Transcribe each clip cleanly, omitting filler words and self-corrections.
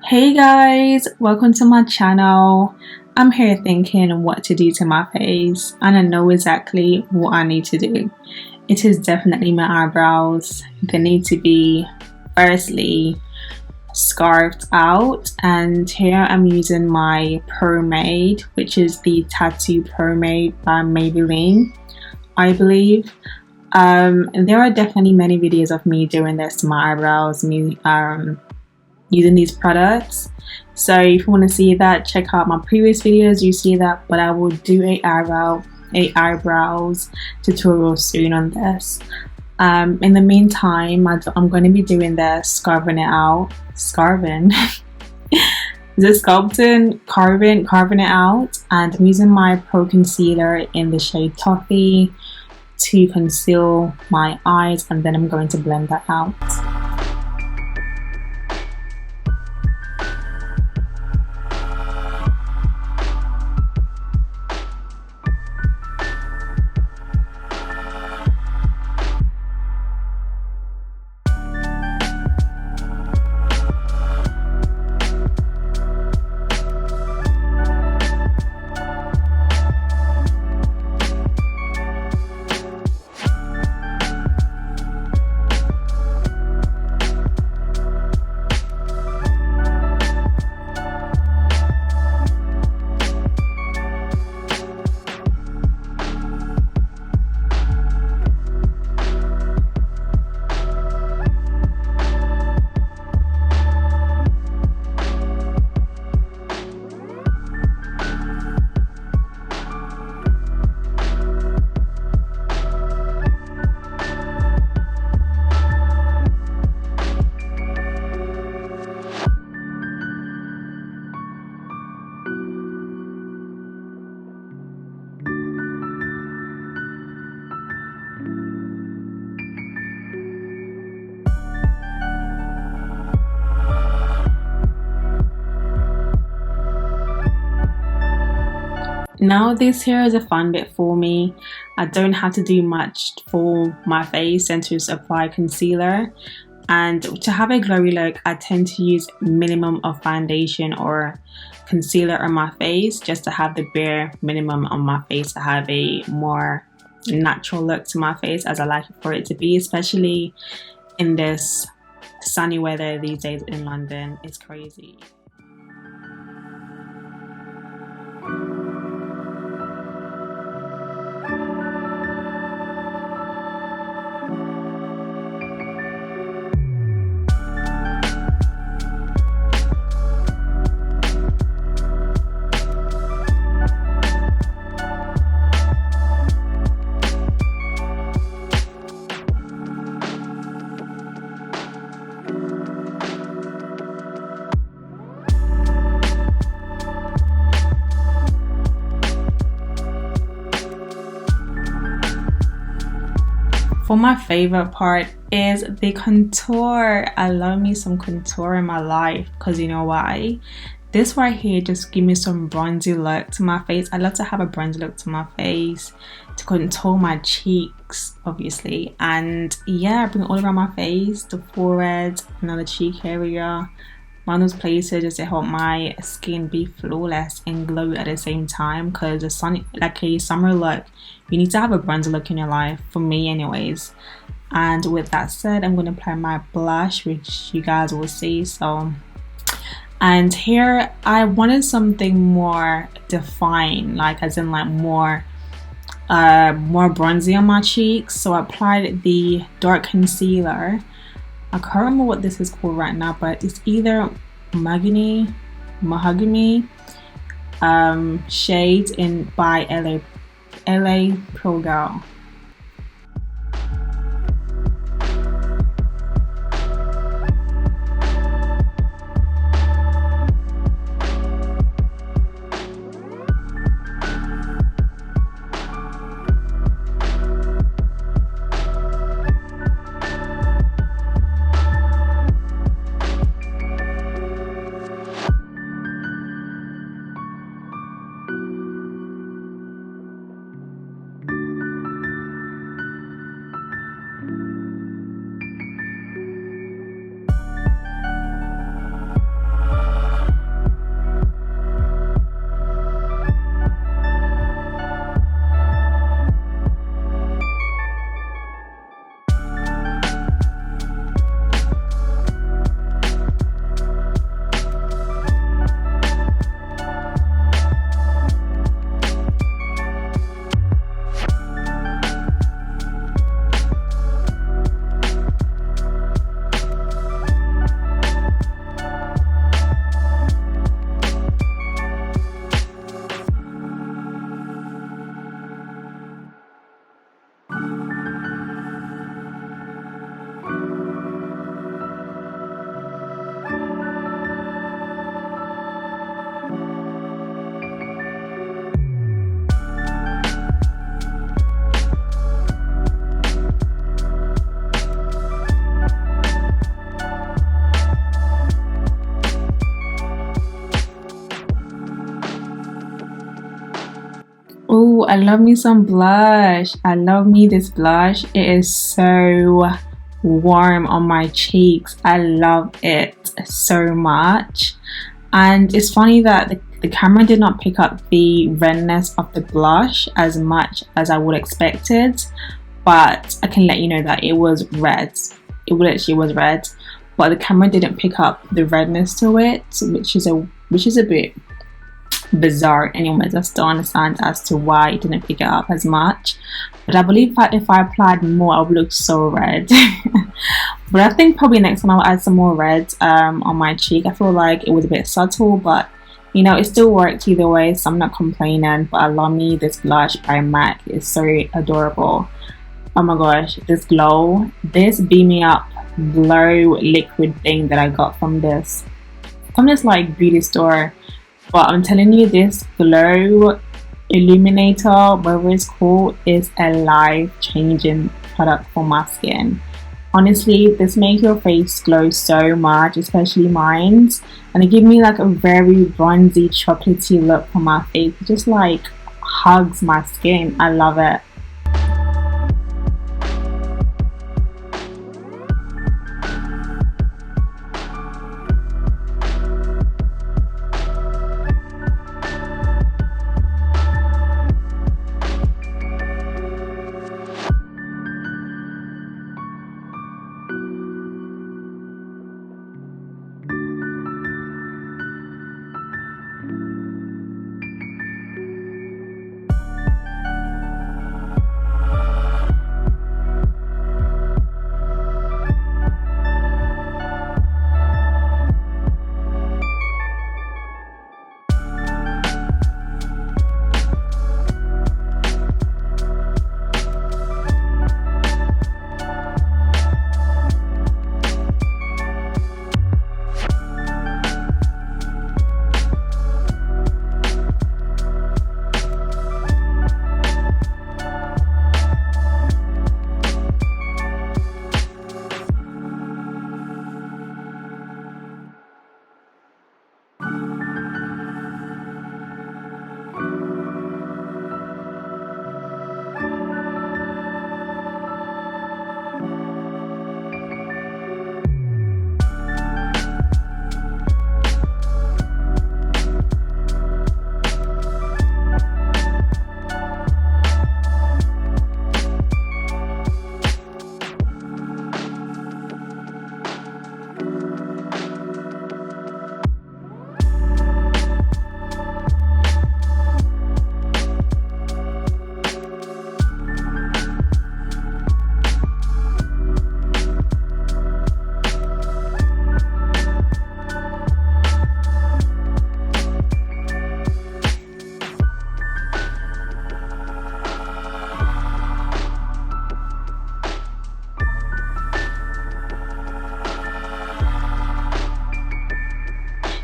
Hey guys, welcome to my channel. I'm here thinking what to do to my face and I know exactly what I need to do. It is definitely my eyebrows. They need to be firstly scarfed out, and here I'm using my pomade, which is the tattoo pomade by Maybelline, I believe. There are definitely many videos of me doing this to my eyebrows, using these products. So if you want to see that, check out my previous videos, you see that, but I will do a eyebrows tutorial soon on this. In the meantime, I'm going to be doing this, carving it out. Is it sculpting? Carving it out, and I'm using my pro concealer in the shade Toffee to conceal my eyes, and then I'm going to blend that out. Now this here is a fun bit for me. I don't have to do much for my face and to apply concealer. And to have a glowy look, I tend to use minimum of foundation or concealer on my face, just to have the bare minimum on my face to have a more natural look to my face, as I like it for it to be, especially in this sunny weather these days in London. It's crazy. For my favorite part is the contour. I love me some contour in my life, because you know why? This right here just give me some bronzy look to my face. I love to have a bronzy look to my face, to contour my cheeks obviously, and yeah, bring it all around my face, the forehead, another cheek area, one of those places, just to help my skin be flawless and glow at the same time. Because the sun, like a summer look, you need to have a bronzer look in your life, for me anyways. And with that said, I'm going to apply my blush, which you guys will see. So, and here I wanted something more defined, like as in like more bronzy on my cheeks, so I applied the dark concealer. I can't remember what this is called right now, but it's either mahogany shade in by LA Pro Girl. Oh, I love me some blush. I love me this blush. It is so warm on my cheeks. I love it so much. And it's funny that the camera did not pick up the redness of the blush as much as I would expected, but I can let you know that it was red. It literally was red, but the camera didn't pick up the redness to it, which is a bit bizarre. Anyways, I still understand as to why it didn't pick it up as much, but I believe that if I applied more I would look so red. But I think probably next time I'll add some more red on my cheek. I feel like it was a bit subtle, but you know, it still worked either way, so I'm not complaining. But I love me this blush by MAC. It's so adorable. Oh my gosh, this glow, this beam me up glow liquid thing that I got from this like beauty store. But I'm telling you, this glow illuminator, whatever it's called, is a life-changing product for my skin. Honestly, this makes your face glow so much, especially mine, and it gives me like a very bronzy, chocolatey look for my face. It just like hugs my skin. I love it.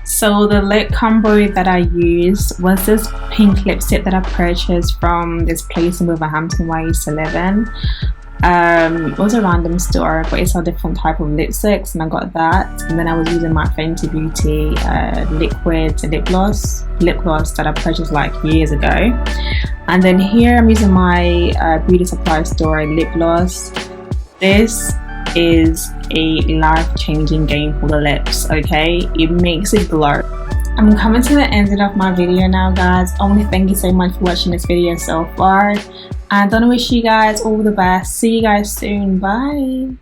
So the lip combo that I used was this pink lipstick that I purchased from this place in Wolverhampton where I used to live in. It was a random store, but it's a different type of lipsticks, and I got that. And then I was using my Fenty Beauty liquid lip gloss that I purchased like years ago. And then here I'm using my beauty supply store lip gloss. This is a life-changing game for the lips, okay? It makes it glow. I'm coming to the end of my video now, guys. I want to thank you so much for watching this video so far, and I want to wish you guys all the best. See you guys soon. Bye.